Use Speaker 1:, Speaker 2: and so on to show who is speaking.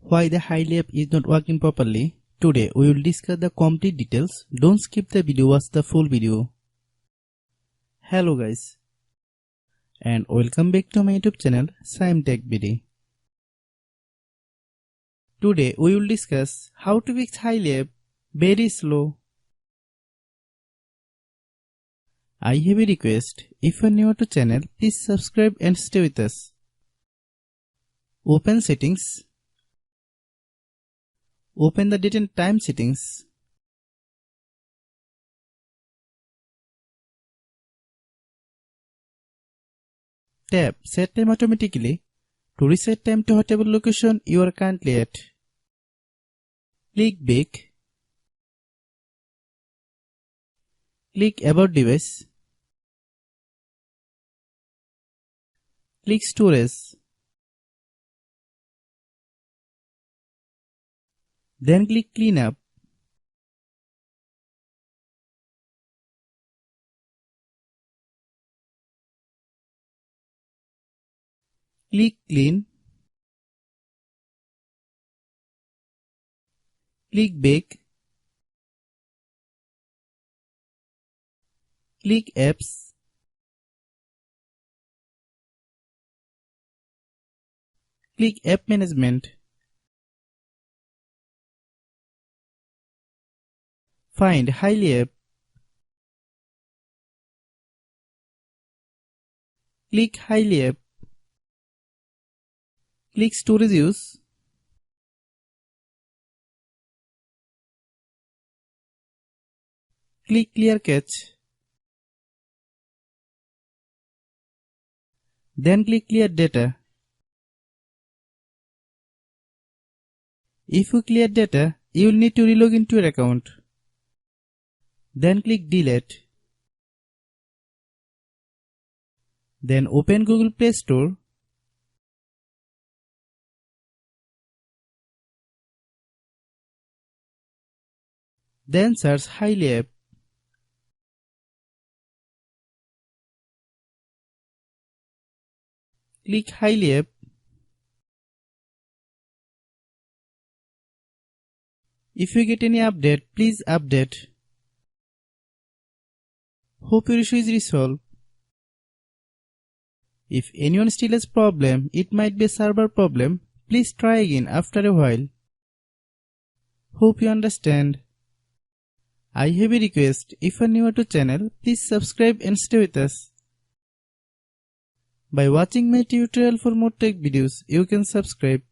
Speaker 1: Why the Hily app is not working properly? Today we will discuss the complete details. Don't skip the video, watch the full video. Hello guys, and welcome back to my YouTube channel Shaem Tech BD. Today we will discuss how to fix Hily app very slow. I have a request. If you are new to channel, please subscribe and stay with us. Open settings. Open the date and time settings. Tap Set Time automatically to reset time to whatever location you are currently at. Click Back. Click About Device. Click Storage. Then click Cleanup. Click Clean. Click Back. Click Apps. Click App Management. Find Hily app. Click Hily app. Click Storage Use. Click Clear Cache. Then click Clear Data. If you clear data, you will need to relog into your account. Then click Delete. Then open Google Play Store. Then search Hily app. Click Hily app. If you get any update, please update. Hope your issue is resolved. If anyone still has problem, it might be a server problem. Please try again after a while. Hope you understand. I have a request. If you are new to channel, please subscribe and stay with us. By watching my tutorial for more tech videos, you can subscribe.